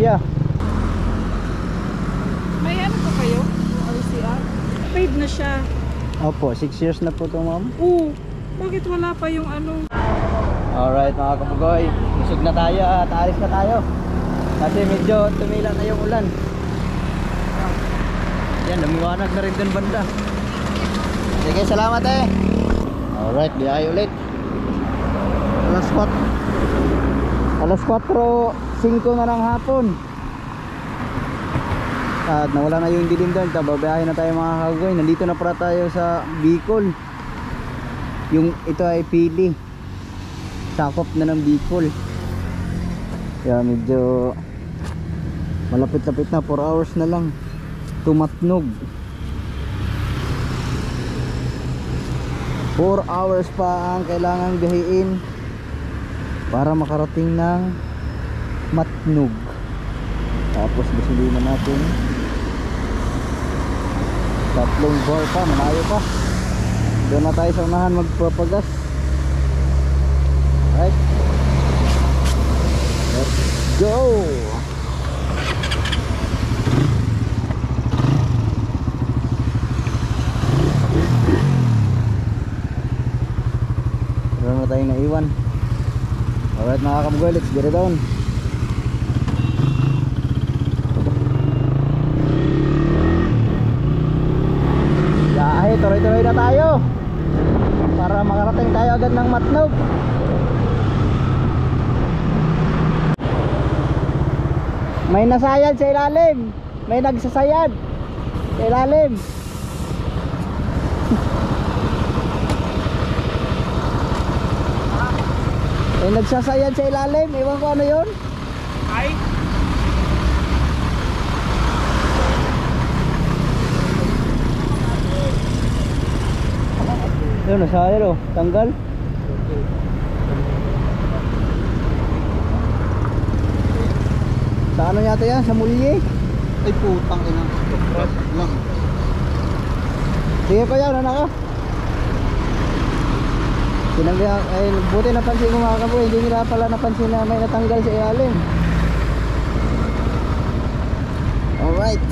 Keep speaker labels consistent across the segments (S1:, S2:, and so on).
S1: siya.
S2: May ano pa kayo? RCR? Paid na siya.
S1: Opo, 6 years na po ito, ma'am.
S2: Oo. Bakit wala pa yung ano?
S1: Alright mga kapugoy, busog na tayo at alis na tayo. Kasi medyo tumila na yung ulan. Yan, lumiwanag na rin dun banda. Sige, salamat eh. Alright, biyahe ulit. Alas 4:05 na ng hapon. At nawala na yung dilim doon. Babiyahe na tayo mga kapugoy. Nandito na para tayo sa Bicol. Yung ito ay Pili. Sakop na ng Bicol. Kaya medyo malapit-lapit na, 4 hours na lang tumatnog. 4 hours pa ang kailangan gahiin para makarating ng Matnog. Tapos gasolina natin 3 bar pa, malayo pa. Doon na tayo sa unahan magpapagas. Alright, let's go. Meron na tayong naiwan. Alright mga kabugoy, let's get it on. Yahe, tuloy-tuloy na tayo para makarating tayo agad ng Matnog. May nasayad sa ilalim. May nagsasayad sa ilalim. May nagsasayad sa ilalim. Iwan ko ano yun.
S2: Ay?
S1: Yun, nasayad o. Tanggal. Sa ano yata yan? Sa mulye?
S3: Ay putang ina. Lang.
S1: Sige pa yan, ano ka? Tinanggal, ay buti napansin ko mga kaboy. Hindi nila pala napansin na may natanggal sa ilalim. Alright.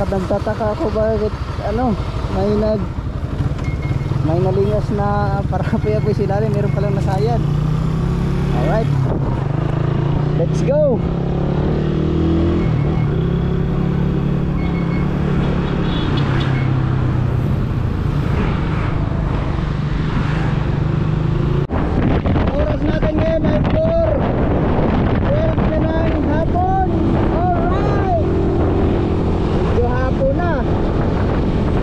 S1: Nagtataka ako bakit ano, may nalingas na parapoy-apoy sa ilalim. Meron palang nasayad. Alright, let's go. Oras natin ngayon ay 4:12 na ng hapon. Alright, medyo hapon na.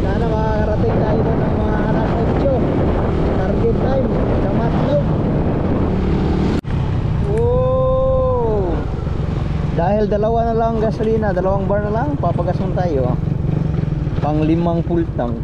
S1: Sana makakarating tayo doon ng mga alas 8 target time sa Matnog. Dahil dalawa na lang gasolina, 2 bar na lang, papagason tayo. Pang 5 full tank.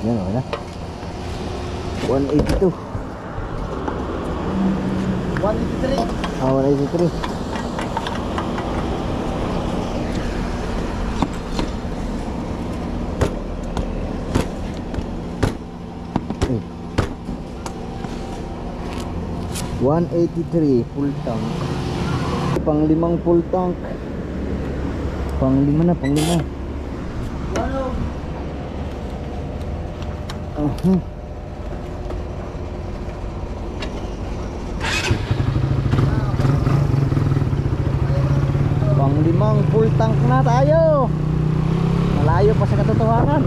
S1: Yan o na 182
S3: 183.
S1: 183. Eh. 183 full tank. Pang 5 full tank. Pang 5 na, pang 5. Pang 5 full tank na tayo. Malayo pa sa katotohanan.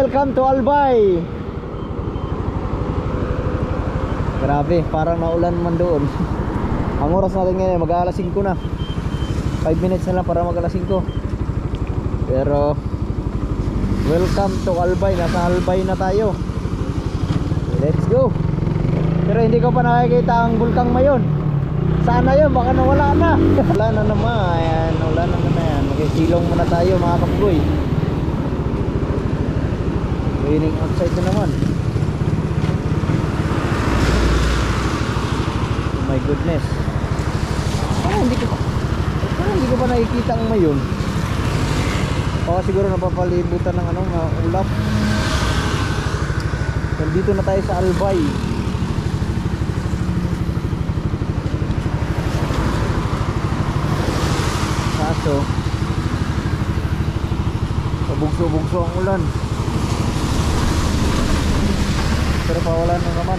S1: Welcome to Albay. Grabe, parang naulan man doon. Ang oras natin ngayon, mag-aalas 5 na. 5 minutes na lang para mag-alas 5. Pero welcome to Albay. Nasa Albay na tayo. Let's go. Pero hindi ko pa nakikita ang Bulkang Mayon. Sana yun, baka nawala na. Wala na naman. Ayan, wala na naman yan. Magkisilong muna tayo mga kapugoy. Raining outside na naman. Oh my goodness. Hindi ko pa nakikita ang Mayon. Baka siguro napapalibutan ng mga ulap. Nandito na tayo sa Albay. Kaso pabugso-bugso ang ulan. Pero pawala na naman.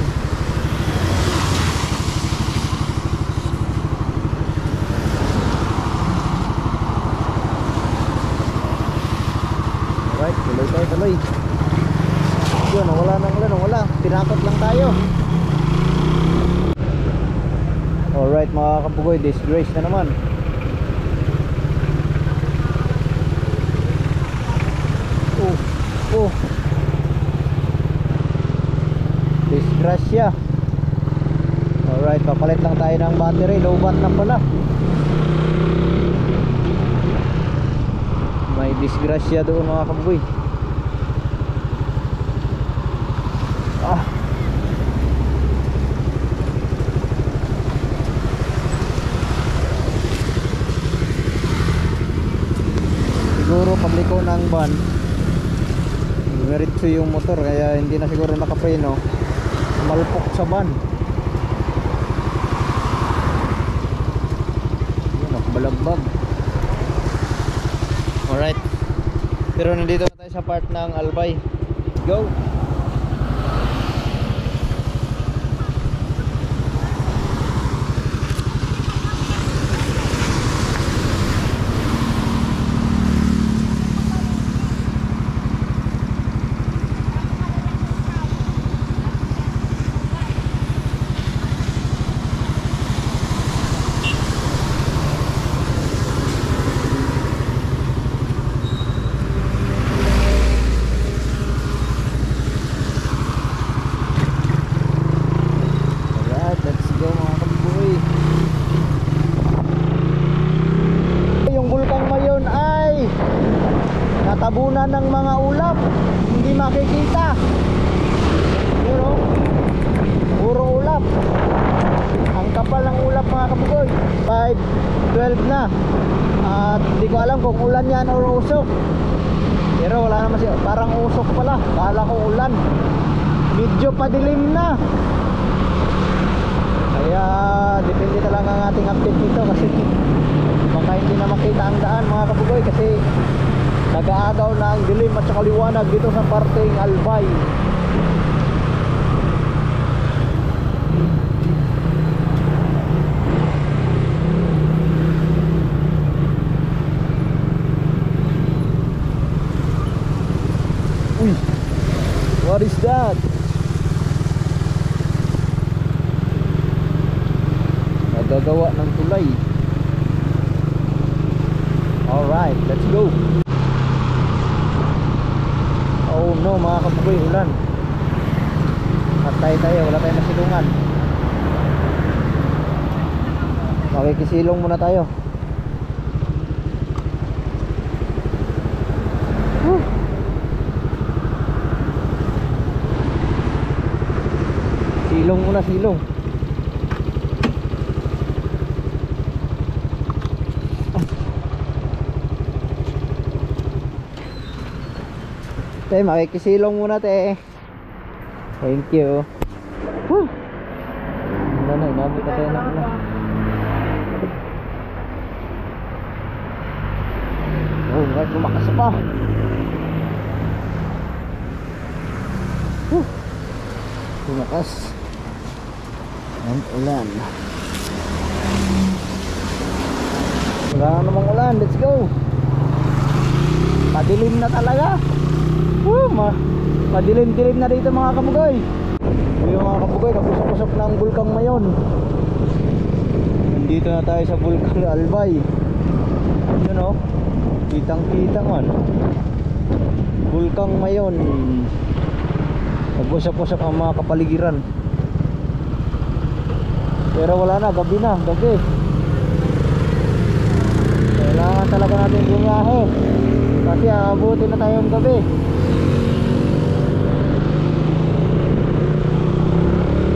S1: Alright, tuloy tayo, tuloy. Yun, wala nang ulan, wala. Tinakot lang tayo. Alright mga kapugoy, disgrace na naman. Oh, disgrasya. Alright, papalit lang tayo ng battery. Low bat na pala. May disgrasya doon mga kabuboy. Siguro pagliko ng van, meritso yung motor, kaya hindi na siguro nakapreno, malpok sa van. Yun, nakabalagbag. Alright, pero nandito na tayo sa part ng Albay. Go! Tabunan ng mga ulap, hindi makikita. Pero puro ulap. Ang kapal ng ulap mga kabugoy. 5:12 na. At hindi ko alam kung ulan yan o usok. Pero wala naman siya, parang usok pala. Kala ko ulan. Medyo padilim na. Kaya depende talaga ang ating update dito, kasi baka hindi na makita ang daan mga kabugoy, kasi nag-aagaw na ang dilim at saka liwanag dito sa parteng Albay. Uy, what is that? Nagagawa ng tulay. Alright, let's go. Oh no mga kabugoy, ulan. Patay tayo, wala tayong masilungan. Makikisilong muna tayo. Silong muna, silong. Te, makikisilong muna te. Thank you. Woo! Wala na, inabot na tayo na pala. Oh, kahit lumakas pa. Woo! Lumakas. Ang ulan. Wala na namang ulan, let's go. Padilim na talaga. Madilim-dilim na dito mga kabugoy. Yung mga kabugoy, kapusok-pusok ng Bulkang Mayon. Nandito na tayo sa Bulkang Albay. Yun o, kitang-kita man. Bulkang Mayon. Nagpusok-pusok ang mga kapaligiran. Pero wala na, gabi na, gabi. Kailangan talaga natin bumiyahe kasi aabutin na tayong gabi.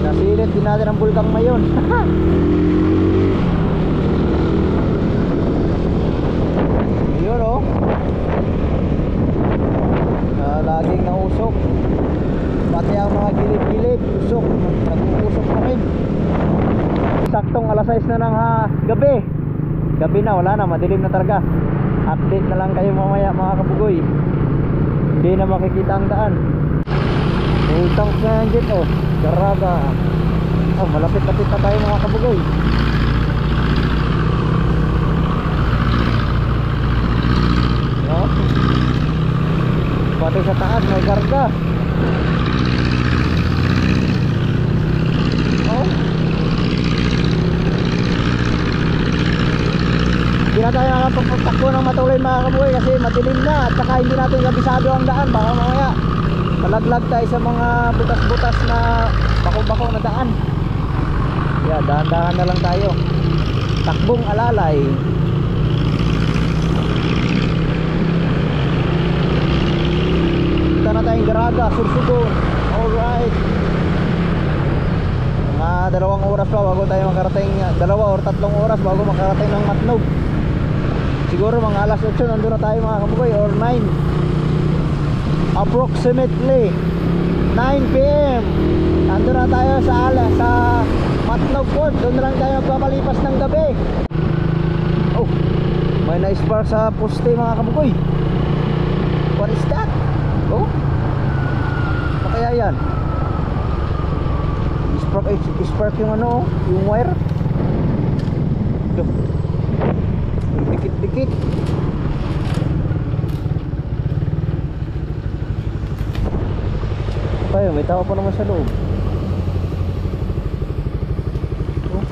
S1: Nasilip din natin ang Bulkang Mayon. Yun o, laging nausok. Pati ang mga gilid-gilid usok, nag-uusok na rin. Saktong alas 6 na ng gabi. Gabi na, wala na, madilim na talaga. Update na lang kayo mamaya mga kabugoy. Hindi na makikita ang daan. Utang na yan dito, Garaga. Malapit-lapit na tayo mga kabugoy. No? Pati sa taas may garga. Oh. Hindi na tayo nakapagtakbo ng matuloy mga kabugoy kasi madilim na at saka hindi natin kabisado ang daan. Baka mamaya malaglag tayo sa mga butas-butas na bako-bako na daan. Yeah, dahan-dahan na lang tayo. Takbong alalay. Punta na tayong Garaga, Sursugon. Alright. Mga 2 oras pa bago tayo makarating, 2 or 3 oras bago makarating ng Matnog. Siguro mga alas 8 nandun na tayo mga kabugoy, or 9. Approximately 9 PM nandun na tayo sa Matnog Port. Doon na lang tayo magpapalipas ng gabi. Oh, may na-spark sa poste mga kabugoy. What is that? Oh, ano kaya yan? Spark yung ano, yung wire. Dikit-dikit. Tayo, may tao pa naman sa loob. Oh.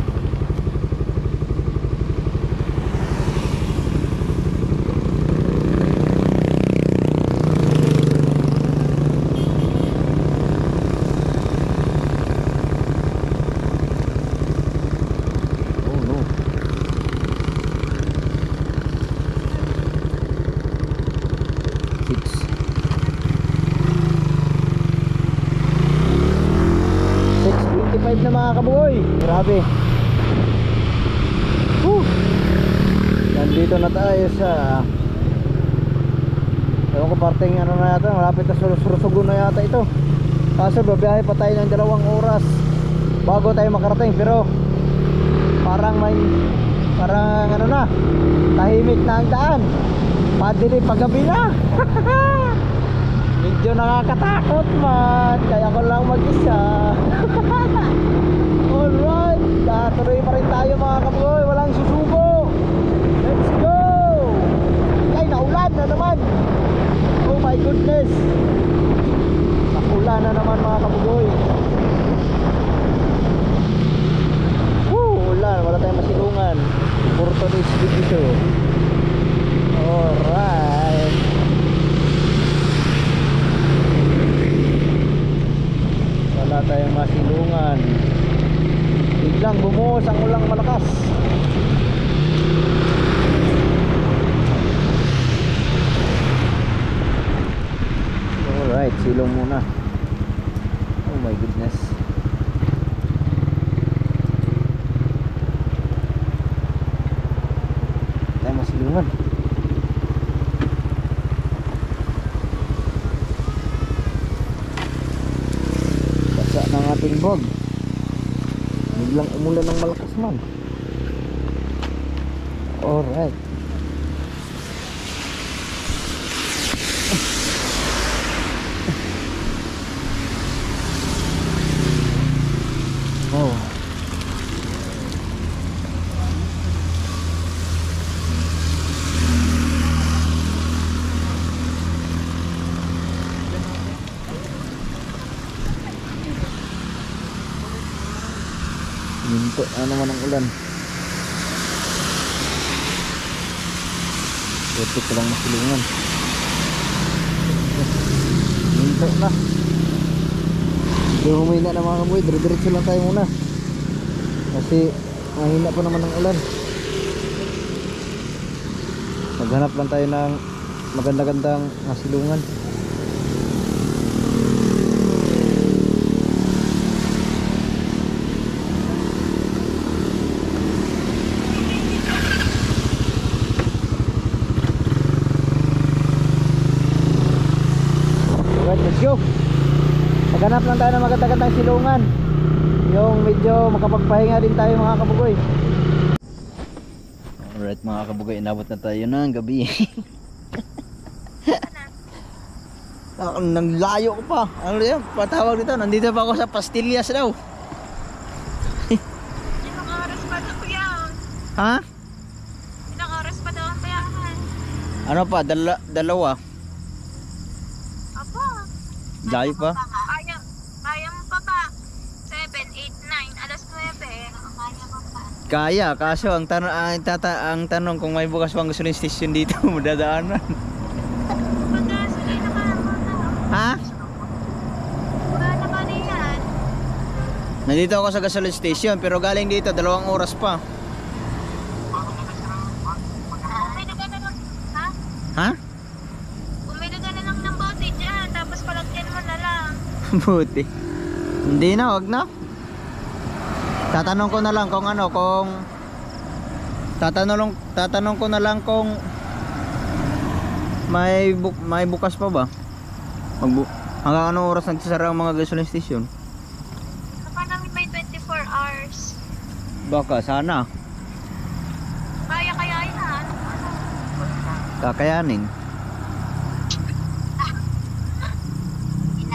S1: Oh no. Six. 6:25 na mga kabugoy. Grabe. Nandito na tayo sa, ewan ko, parting ano na yata, malapit na Sursugon na yata ito. Kaso babiyahe pa tayo ng 2 oras bago tayo makarating. Pero parang ano na, tahimik na ang daan. Padilim paggabi na. Medyo nakakatakot man, kaya ko lang mag-isa. Alright, tuloy pa rin tayo mga kabugoy, walang susubo. Let's go. Ay, naulan na naman. Oh my goodness, naulan na naman mga kabugoy. Ulan, wala tayong masilungan. Puro today's dito. Alright, wala tayong masilungan. Biglang bumuhos ang ulang malakas. Alright, silong muna. Oh my goodness. Tayo masilungan. Basa ng ating bag. Biglang umulan ng malakas man. Alright. Oh. Minto na naman ang ulan. Ito ko lang masilungan. Minto na. Hindi humina na mga kaboy. Dire-diretso lang tayo muna. Kasi mahina pa naman ang ulan. Maghanap lang tayo ng maganda-gandang masilungan. Let's go. Maghanap lang tayo ng maganda-gandang silungan. Yung medyo makapagpahinga din tayo mga kabugoy. Alright mga kabugoy, inabot na tayo ng gabi. Nang layo ko pa. Ano yan? Patawag dito. Nandito pa ako sa Pastillas daw.
S2: Ilang oras pa daw yan?
S1: Ha?
S2: Ilang oras pa daw ang bayahan?
S1: Ano pa? Dalawa.
S2: Apo.
S1: Layo pa?
S2: Kaya mo pa ba? 7, 8, 9, alas 9. Kaya mo pa.
S1: Kaya, kaso ang tanong kung may bukas pang gasoline station dito, madadaanan.
S2: Pagkasalina ka mo na.
S1: Ha?
S2: Wala naman yan.
S1: Nandito ako sa gasoline station pero galing dito 2 oras pa.
S2: Bumili ka na lang. Ha?
S1: Ha?
S2: Bumili ka na lang ng bote dyan. Tapos palagyan mo na lang.
S1: Buti. Hindi na, wag na. Tatanong ko na lang kung ano, kung tatanong ko na lang kung may bukas pa ba? Hanggang anong oras nagsasara ang mga gasoline station?
S2: Baka namin may 24 hours.
S1: Baka sana
S2: Kaya yan.
S1: kakayanin.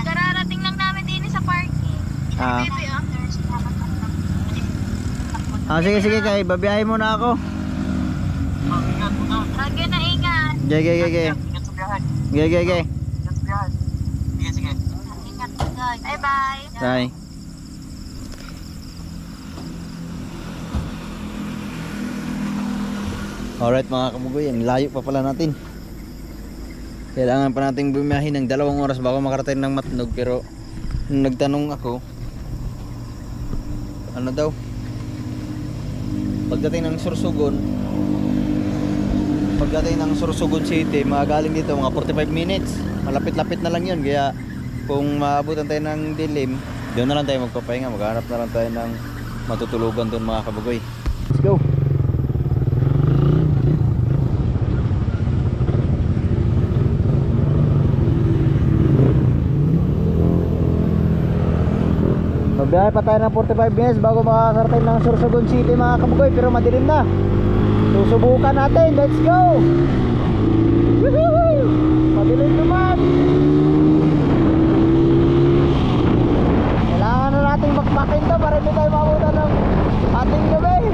S2: Kararating lang namin din sa parking.
S1: Ah.
S2: Baby,
S1: Sige kay babiyahe muna ako.
S2: Lagi na ingat.
S1: Ge.
S2: Ingat ka guys. Bye-bye.
S1: Bye. Alright mga kamugoy, ang layo pa pala natin. Kailangan pa nating bumiyahe ng 2 oras bago makarating ng Matnog. Pero nung nagtanong ako, ano daw, pagdating ng Sorsogon City, magaling dito mga 45 minutes. Malapit-lapit na lang yun. Kaya kung maabutan tayo ng dilim, doon na lang tayo magpapahinga. Maghanap na lang tayo ng matutulugan doon mga kabugoy. Let's go. Magbiyahe pa tayo ng 45 minutes bago makakarating ng Sorsogon City mga kabugoy. Pero madilim na. Susubukan natin. Let's go. Woohoo! Madilim naman. Kailangan na natin magpakin to para hindi tayo mabutan ng ating gabi.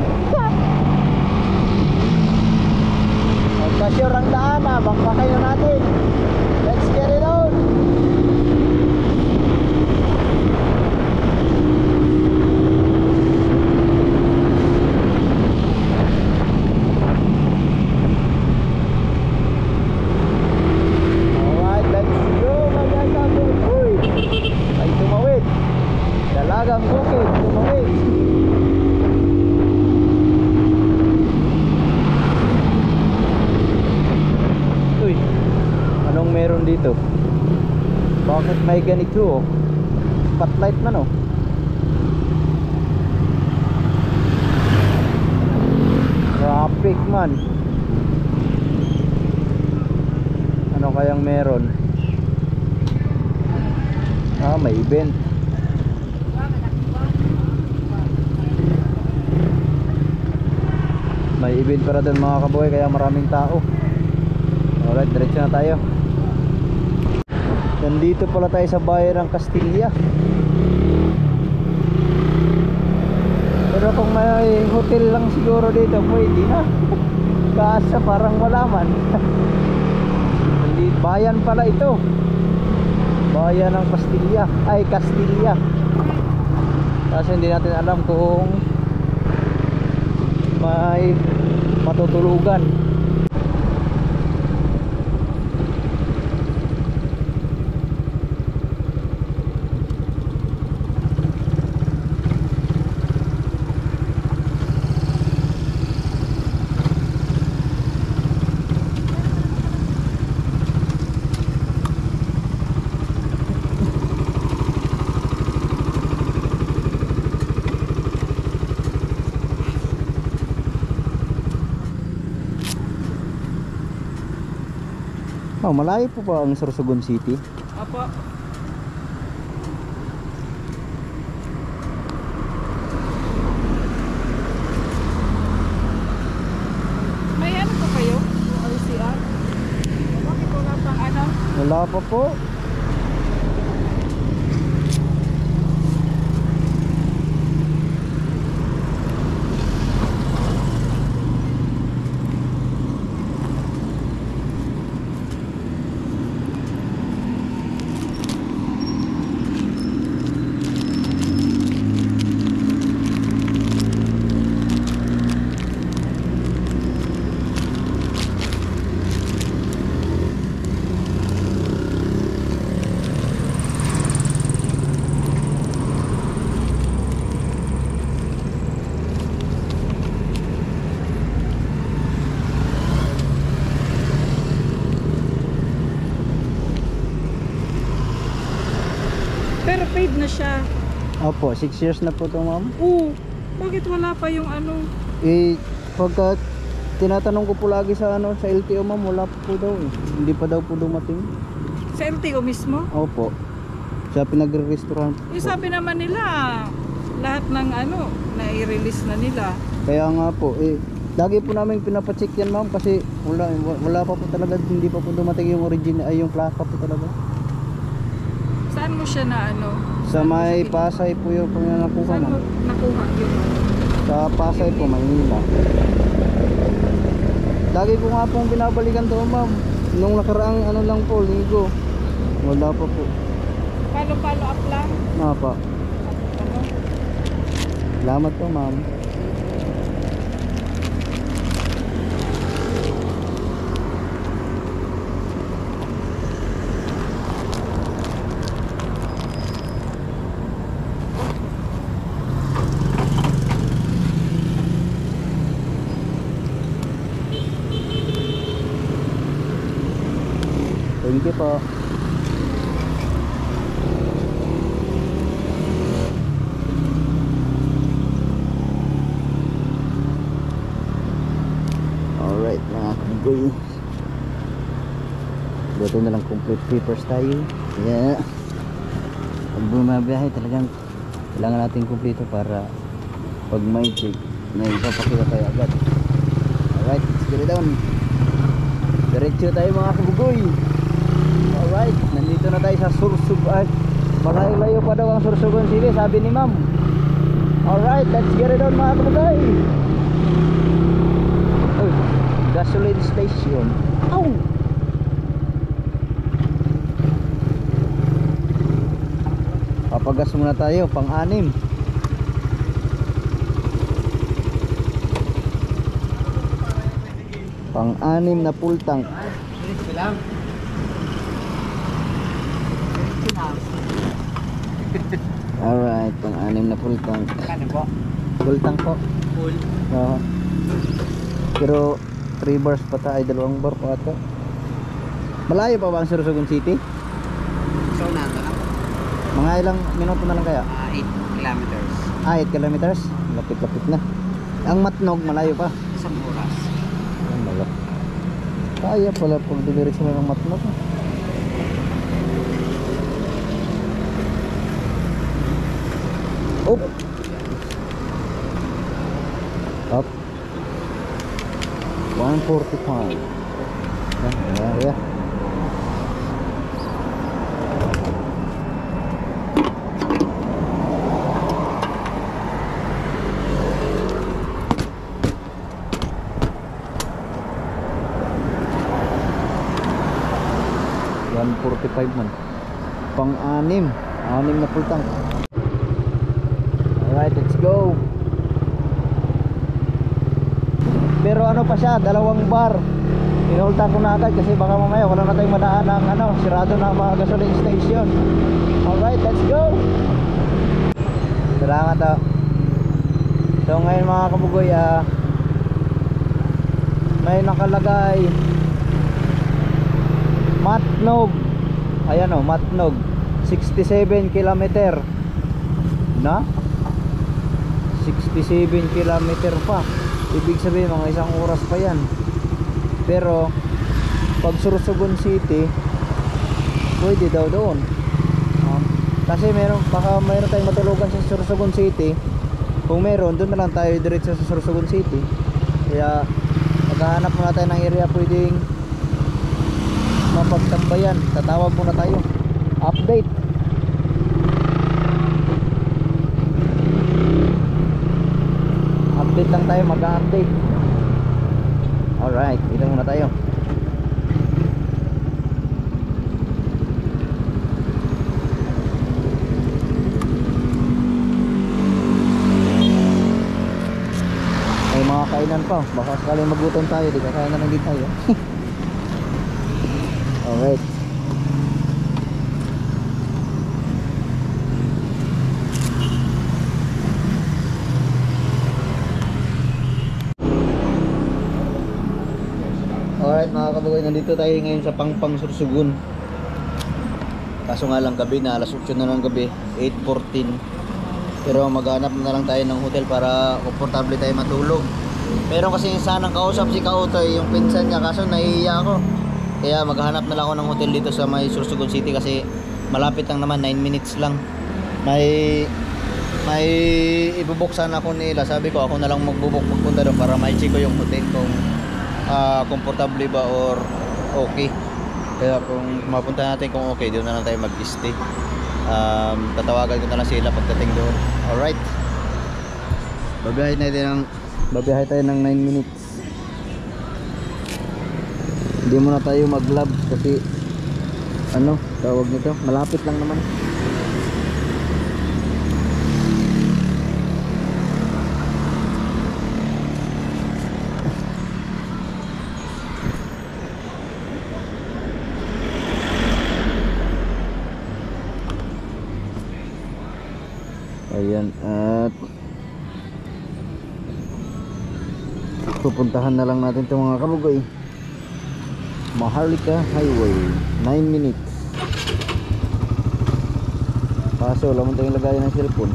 S1: Magka-sure ang daan na. Magpakin na natin. Let's get it on. Dalagang bukid, tumawid. Uy, anong meron dito? Bakit may ganito oh? Spotlight man oh. Traffic man. Ano kayang meron? Ah, may event. May event para doon mga kabuhay kaya maraming tao. Alright, diretso na tayo. Nandito pala tayo sa bayan ng Castilla. Pero kung may hotel lang siguro dito, pwede na. Kaasa parang wala man. Bayan pala ito. Bayan ng Castilla. Ay, Castilla. Kasi hindi natin alam kung may matutulugan. Oh, malayo po ba ang Sorsogon City?
S4: Apo. May ano po kayo? RCR? Bakit wala pang ano?
S1: Wala pa po.
S4: Pero paid na siya.
S1: Opo, 6 years na po to, ma'am.
S4: Oo. Bakit wala pa yung ano?
S1: Eh, pagka tinatanong ko po lagi sa ano sa LTO, ma'am, wala po daw eh. Hindi pa daw po dumating.
S4: Sa LTO mismo?
S1: Opo. Sa pinagre-restaurant po.
S4: Eh, sabi naman nila, lahat ng ano, na-release na nila.
S1: Kaya nga po, eh, lagi po namin pinapacheck yan, ma'am, kasi wala pa po talaga, hindi pa po dumating yung origin, ay yung plaka po talaga.
S4: Saan mo siya na ano?
S1: Sa
S4: Saan mo
S1: may
S4: siya
S1: Pasay po yung nakuha,
S4: Saan mo
S1: ma'am.
S4: nakuha yung ano?
S1: Sa Pasay po, Maynila. Lagi ko nga pong binabalikan to, ma'am. Nung nakaraang ano lang po, linggo. Wala pa po.
S4: Follow up lang?
S1: Mapa.
S4: Ano?
S1: Salamat po, ma'am. Thank you po. Alright mga kaboy, buti na lang complete papers tayo. Yeah, pag bumabiyahe talagang kailangan natin kumpleto para pag may check na ipapakita tayo agad. Alright, let's get it down. Diretso tayo mga kaboy. Alright, nandito na tayo sa Sorsogon. Malayo-layo pa daw ang Sorsogon City, sabi ni ma'am. Alright, let's get it on mga kaboy. Oh, gasoline station. Oh! Papagas muna tayo, pang-anim. Pang-anim na full tank. Alright, pang-anim na full tank. Full tank po.
S3: Full.
S1: Oo. Pero 3 bars pa tayo, 2 bar pa ata. Malayo pa ba ang Sorsogon City?
S3: So, nando na.
S1: Mga ilang minuto na lang kaya?
S3: 8 kilometers.
S1: 8 kilometers? Lapit-lapit na. Ang Matnog, malayo pa.
S3: Isang oras.
S1: Malapit. Kaya pala pag delivery sila ng Matnog. Up. Up. 145. Yeah. $145 man. Pang-anim. Anim na full tank. Alright, let's go. Pero ano pa siya, 2 bar. Pinulta ko na agad kasi baka mamaya wala na tayong madaan ng ano, sirado na ang mga gasoline station. Alright, let's go. Salamat ah. So ngayon mga kabugoy, may nakalagay Matnog. Ayan o, Matnog 67 kilometer na 67 kilometer pa. Ibig sabihin mga 1 oras pa yan. Pero pag Sorsogon City pwede daw doon. Kasi baka mayroon tayong matulugan sa Sorsogon City. Kung meron, doon na lang tayo diretso sa Sorsogon City. Kaya maghahanap muna tayo ng area pwedeng mapagtambayan. Tatawag muna tayo. Update. Update lang tayo, mag-update. Alright, dito muna tayo. May mga kainan pa. Baka sakaling magutom tayo, di kakain na lang din tayo. Alright. Alright mga kabagoy, nandito tayo ngayon sa Pangpang Sorsogon. Kaso nga lang gabi na, alas 8 na ng gabi, 8:14. Pero maghanap na lang tayo ng hotel para komportable tayo matulog. Pero kasi sanang kausap si Kautoy, yung pinsan niya, kaso nahihiya ako. Kaya maghanap na lang ako ng hotel dito sa may Sorsogon City kasi malapit lang naman, 9 minutes lang. May ibubuk sana ako nila. Sabi ko ako na lang magbubuk magpunta doon para ma-check ko yung hotel kung komportable ba or okay. Kaya kung mapunta natin kung okay, doon na lang tayo mag-stay. Tatawagan ko na lang sila pagdating doon. Alright, babiyahe tayo ng 9 minutes. Hindi muna tayo mag-lab kasi ano tawag nito, malapit lang naman. Ayan, at pupuntahan na lang natin itong mga kabugoy. Maharlika Highway, 9 minutes. Kaso wala mo tayong lagayan ng cellphone.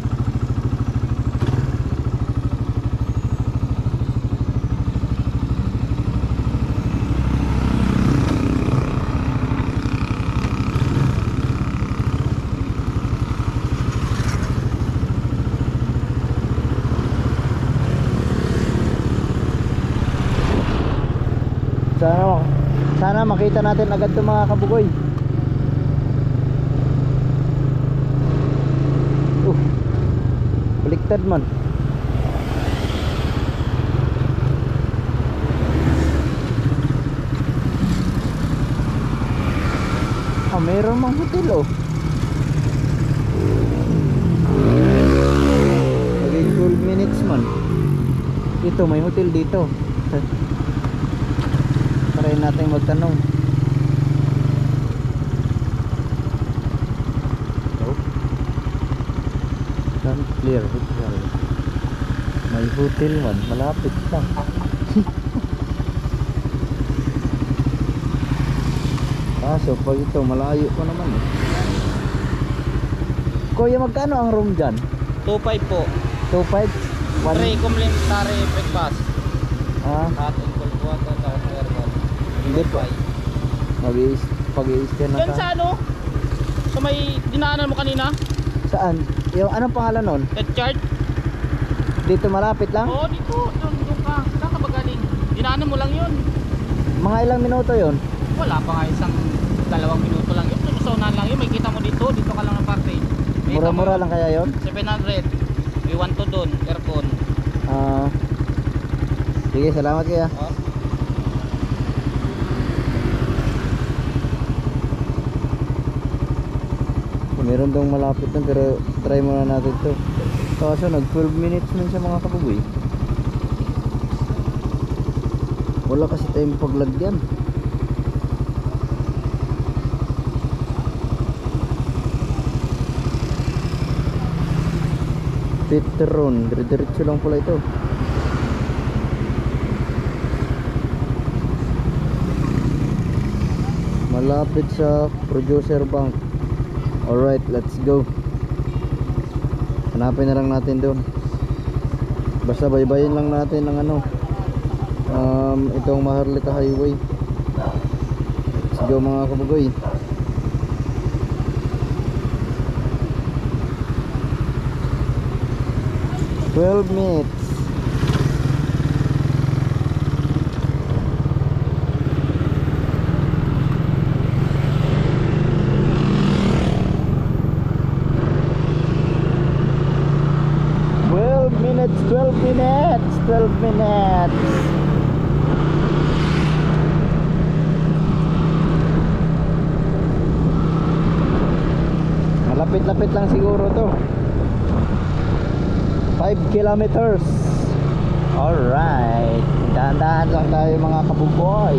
S1: Sana makita natin agad itong mga kabugoy. Baliktad man. Meron mang hotel oh. Maging 12 minutes man. Ito may hotel dito. Try natin magtanong. Sun Clear Hotel. May hotel man, malapit lang. Kaso pag ito malayo pa naman eh. Kuya, magkano ang room dyan?
S3: 2.5 po.
S1: 2.5?
S3: 3 complimentary breakfast.
S1: Ah,
S3: Hot and cold water, tapos aircon.
S1: hindi pa. Pag-i-stay na
S4: Yan sa ano? Sa may dinaanan mo kanina?
S1: Saan? Yung anong pangalan nun?
S4: Head charge?
S1: Dito malapit lang?
S4: Oo, dito. Doon ka. Saan ka ba galing? Dinaanan mo lang yun.
S1: Mga ilang minuto yun?
S4: Wala pa nga 2 minuto lang yun. Sa unahan lang yun. May kita mo dito. Dito ka lang ng parte.
S1: Mura-mura lang kaya yun?
S4: 700. We want to doon. Aircon.
S1: Sige, salamat kaya.
S4: Oh.
S1: Meron dong malapit nun pero try muna natin to. Kaso nag 12 minutes man sa mga kabugoy. Wala kasi tayong paglagyan. Petron, dire-diretso lang pala ito. Malapit sa Producer Bank. Alright, let's go. Hanapin na lang natin doon. Basta baybayin lang natin ng ano, itong Maharlika Highway. Let's go mga kabugoy. "12 minutes." Twelve minutes. Malapit-lapit lang siguro to. 5 kilometers. Alright, dahan-dahan lang tayo mga kabuboy.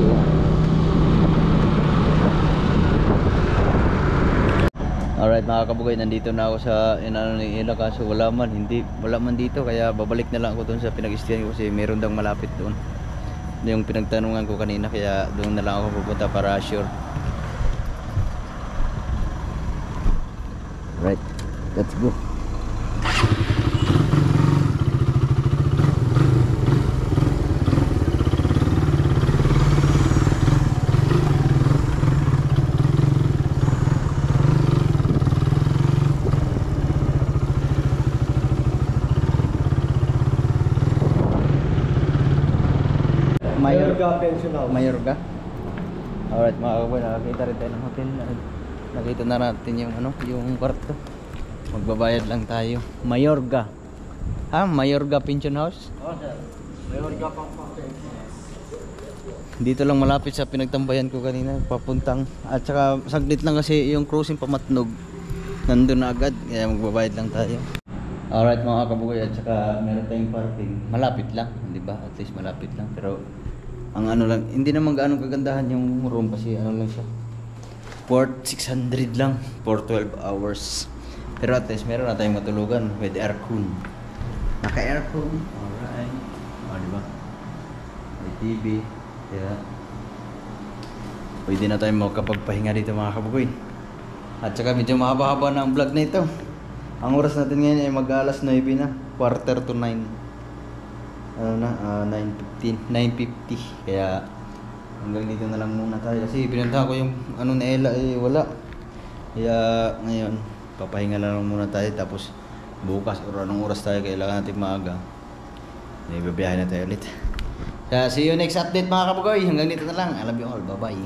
S1: Alright mga kabugoy, nandito na ako sa inano ni Ila, kaso wala man dito, kaya babalik na lang ako doon sa pinag-istihan ko kasi meron daw malapit doon. Yung pinagtanungan ko kanina, kaya doon na lang ako pupunta para sure. Right, let's go. Mayorga. Alright mga kaboy, nakakita rin tayo ng hotel. Nakita na natin yung ano, yung kwarto. Magbabayad lang tayo. Mayorga. Mayorga Pension House?
S3: Oh, sir. Mayorga pang pension.
S1: Dito lang malapit sa pinagtambayan ko kanina, papuntang. At saka saglit lang kasi yung cruising pamatnog. Nandun na agad, kaya magbabayad lang tayo. Alright mga kabugoy, at saka meron tayong parking. Malapit lang, di ba? At least malapit lang. Pero ang ano lang, hindi naman gaano kagandahan yung room kasi ano lang siya. Port 600 lang for 12 hours. Pero at least meron na tayong matulugan with aircon. Naka-aircon. Alright. Di ba? May TV. Kaya pwede na tayong makapagpahinga dito mga kabugoy. At saka medyo mahaba-haba na ang vlog na ito. Ang oras natin ngayon ay mag-alas 9 na, quarter to 9. Ano na, 9:50. Kaya hanggang dito na lang muna tayo. Kasi pinuntahan ko yung ano na Ella, wala. Kaya ngayon, papahinga lang muna tayo. Tapos bukas o anong oras tayo, kailangan natin maaga. Ibabiyahe na tayo ulit. Kaya see you next update mga kabugoy. Hanggang dito na lang. I love you all. Bye bye.